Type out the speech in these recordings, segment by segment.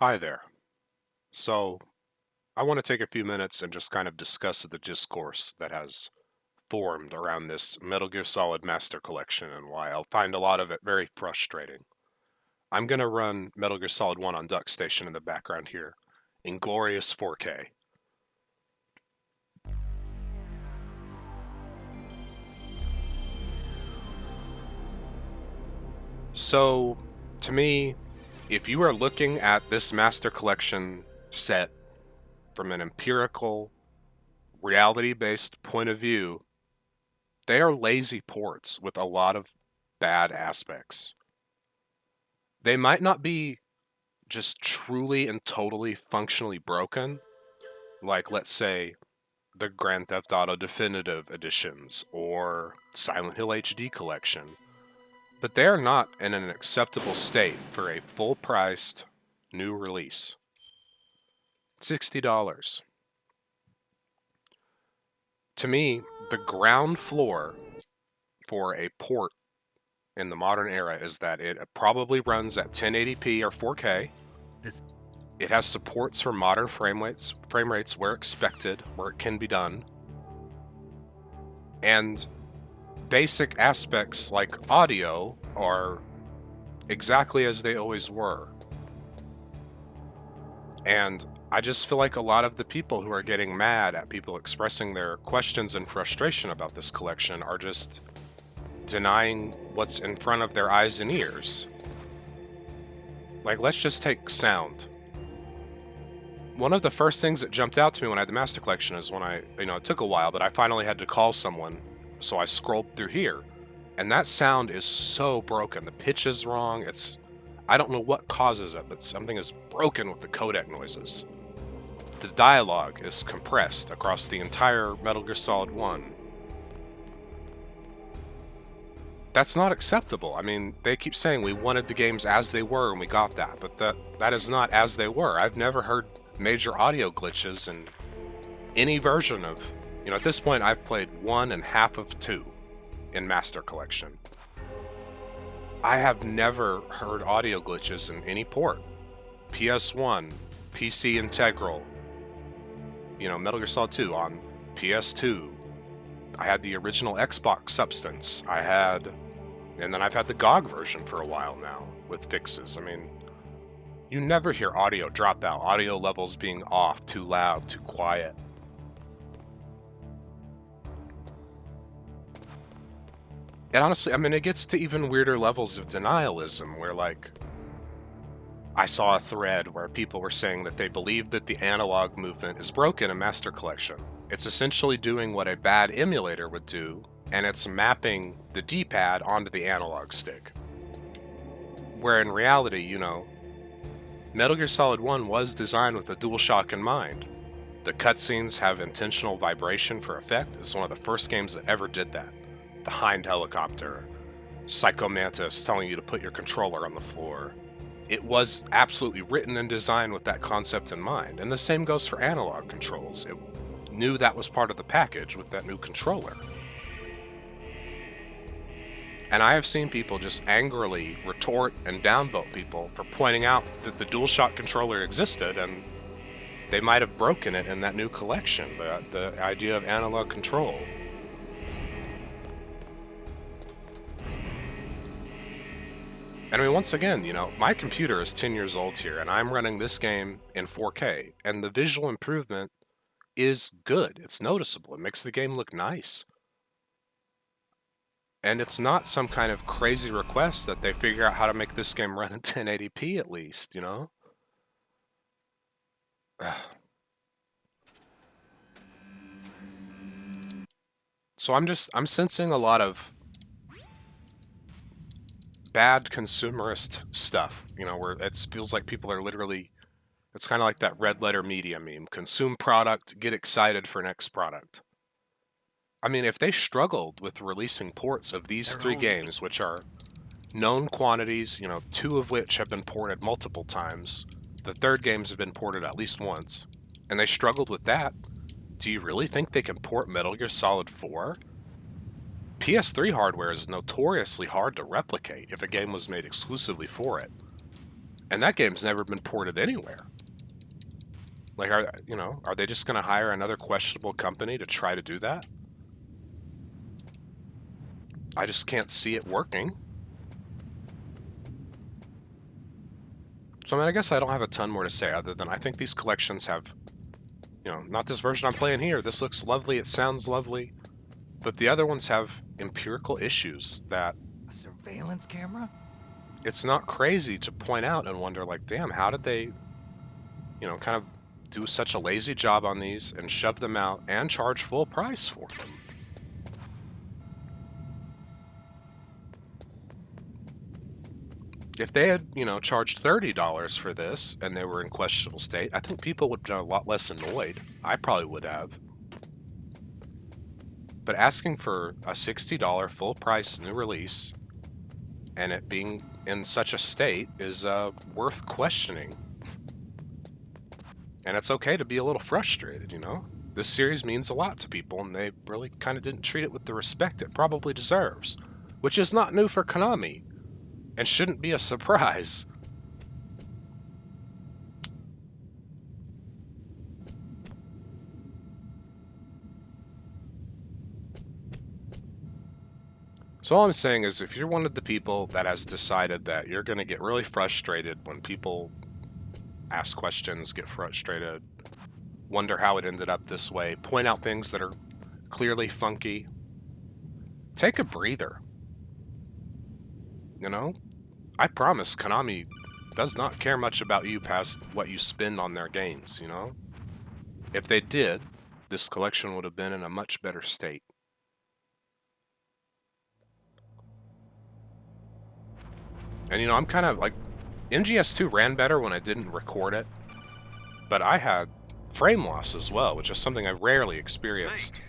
Hi there. So, I want to take a few minutes and just kind of discuss the discourse that has formed around this Metal Gear Solid Master Collection and why I'll find a lot of it very frustrating. I'm going to run Metal Gear Solid 1 on DuckStation in the background here in glorious 4K. So, to me, if you are looking at this Master Collection set from an empirical, reality-based point of view, they are lazy ports with a lot of bad aspects. They might not be just truly and totally functionally broken, like, let's say, the Grand Theft Auto Definitive Editions or Silent Hill HD Collection, but they are not in an acceptable state for a full-priced new release. $60. To me, the ground floor for a port in the modern era is that it probably runs at 1080p or 4K. It has supports for modern frame rates where expected, where it can be done. And basic aspects like audio are exactly as they always were. And I just feel like a lot of the people who are getting mad at people expressing their questions and frustration about this collection are just denying what's in front of their eyes and ears. Like, let's just take sound. One of the first things that jumped out to me when I had the Master Collection is when it took a while, but I finally had to call someone, so I scrolled through here, and that sound is so broken. The pitch is wrong. I don't know what causes it, but something is broken with the codec noises. The dialogue is compressed across the entire Metal Gear Solid 1. That's not acceptable. I mean, they keep saying we wanted the games as they were and we got that, but that is not as they were. I've never heard major audio glitches in any version of, at this point I've played 1 and half of 2 in Master Collection. I have never heard audio glitches in any port. PS1, PC Integral, Metal Gear Solid 2 on PS2. I had the original Xbox Substance. And then I've had the GOG version for a while now with fixes. I mean, you never hear audio drop out, audio levels being off, too loud, too quiet. And honestly, I mean, it gets to even weirder levels of denialism where, like, I saw a thread where people were saying that they believe that the analog movement is broken in Master Collection. It's essentially doing what a bad emulator would do, and it's mapping the D-pad onto the analog stick. Where in reality, Metal Gear Solid 1 was designed with a DualShock in mind. The cutscenes have intentional vibration for effect. It's one of the first games that ever did that. The Hind helicopter, Psycho Mantis telling you to put your controller on the floor. It was absolutely written and designed with that concept in mind. And the same goes for analog controls. It knew that was part of the package with that new controller. And I have seen people just angrily retort and downvote people for pointing out that the DualShock controller existed and they might have broken it in that new collection, the idea of analog control. And I mean, once again, my computer is 10 years old here, and I'm running this game in 4K, and the visual improvement is good. It's noticeable. It makes the game look nice. And it's not some kind of crazy request that they figure out how to make this game run in 1080p at least, So I'm sensing a lot of bad consumerist stuff, where it feels like people are literally, it's kind of like that red letter media meme, consume product, get excited for next product. I mean, if they struggled with releasing ports of these 3 games, which are known quantities, 2 of which have been ported multiple times, the third games have been ported at least once, and they struggled with that, do you really think they can port Metal Gear Solid 4? PS3 hardware is notoriously hard to replicate if a game was made exclusively for it. And that game's never been ported anywhere. Like, are they just going to hire another questionable company to try to do that? I just can't see it working. So, I mean, I guess I don't have a ton more to say other than I think these collections have, not this version I'm playing here. This looks lovely. It sounds lovely. But the other ones have empirical issues that... A surveillance camera? It's not crazy to point out and wonder, like, damn, how did they, kind of do such a lazy job on these and shove them out and charge full price for them? If they had, charged $30 for this and they were in questionable state, I think people would be a lot less annoyed. I probably would have. But asking for a $60 full price new release and it being in such a state is worth questioning. And it's okay to be a little frustrated, This series means a lot to people, and they really kind of didn't treat it with the respect it probably deserves, which is not new for Konami, and shouldn't be a surprise. So all I'm saying is, if you're one of the people that has decided that you're going to get really frustrated when people ask questions, get frustrated, wonder how it ended up this way, point out things that are clearly funky, take a breather. I promise Konami does not care much about you past what you spend on their games, If they did, this collection would have been in a much better state. And, I'm kind of like, MGS2 ran better when I didn't record it, but I had frame loss as well, which is something I rarely experienced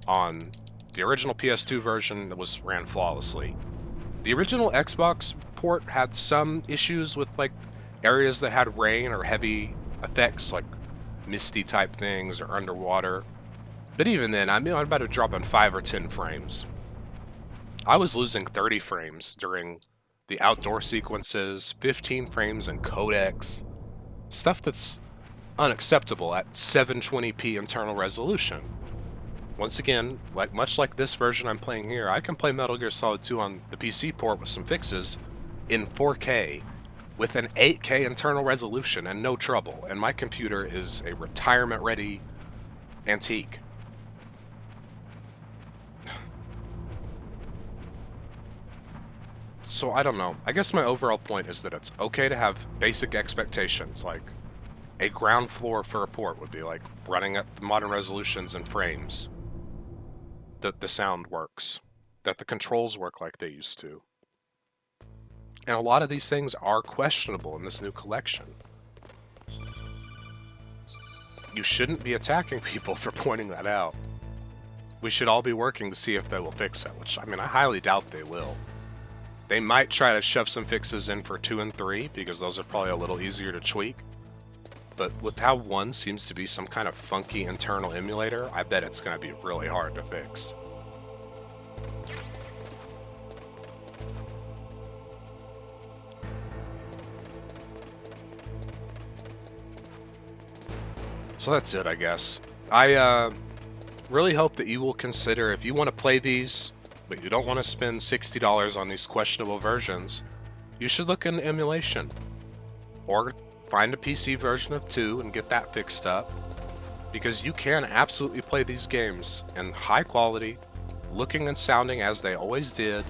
on the original PS2 version that ran flawlessly. The original Xbox port had some issues with, like, areas that had rain or heavy effects, like misty type things or underwater. But even then, I'm about to drop in 5 or 10 frames. I was losing 30 frames during the outdoor sequences, 15 frames in codecs, stuff that's unacceptable at 720p internal resolution. Once again, much like this version I'm playing here, I can play Metal Gear Solid 2 on the PC port with some fixes in 4K with an 8K internal resolution and no trouble, and my computer is a retirement-ready antique. So I don't know. I guess my overall point is that it's okay to have basic expectations, like a ground floor for a port would be like running at the modern resolutions and frames, that the sound works, that the controls work like they used to. And a lot of these things are questionable in this new collection. You shouldn't be attacking people for pointing that out. We should all be working to see if they will fix it, which, I mean, I highly doubt they will. They might try to shove some fixes in for 2 and 3, because those are probably a little easier to tweak. But with how 1 seems to be some kind of funky internal emulator, I bet it's going to be really hard to fix. So that's it, I guess. I really hope that you will consider, if you want to play these, but you don't want to spend $60 on these questionable versions, you should look into emulation. Or find a PC version of 2 and get that fixed up. Because you can absolutely play these games in high quality, looking and sounding as they always did.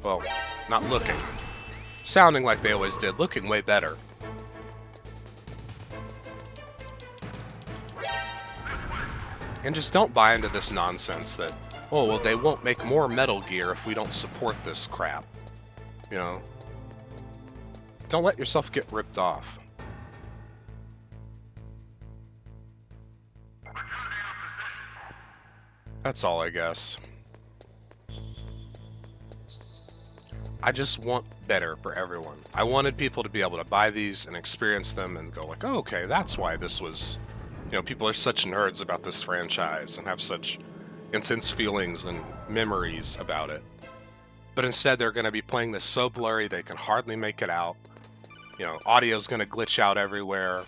Well, not looking. Sounding like they always did, looking way better. And just don't buy into this nonsense that, oh, well, they won't make more Metal Gear if we don't support this crap. You know? Don't let yourself get ripped off. That's all, I guess. I just want better for everyone. I wanted people to be able to buy these and experience them and go like, oh, okay, that's why this was... You know, people are such nerds about this franchise and have such intense feelings and memories about it. But instead, they're going to be playing this so blurry they can hardly make it out. You know, audio's going to glitch out everywhere.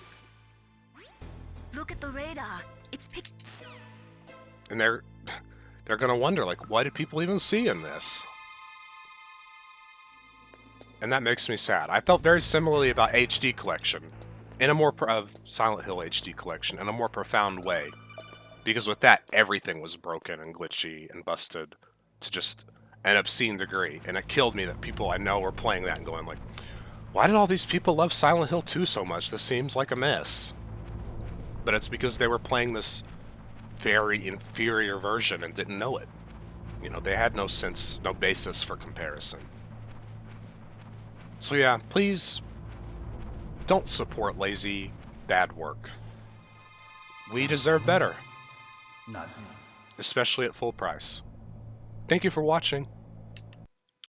Look at the radar. It's picked. And they're going to wonder, like, what did people even see in this? And that makes me sad. I felt very similarly about HD Collection, in a more Silent Hill HD Collection, in a more profound way, because with that, everything was broken and glitchy and busted to just an obscene degree, and it killed me that people I know were playing that and going like, why did all these people love Silent Hill 2 so much? This seems like a mess. But it's because they were playing this very inferior version and didn't know it. You know, they had no sense, no basis for comparison. So yeah, please don't support lazy, bad work. We deserve better, Not me. especially at full price. Thank you for watching.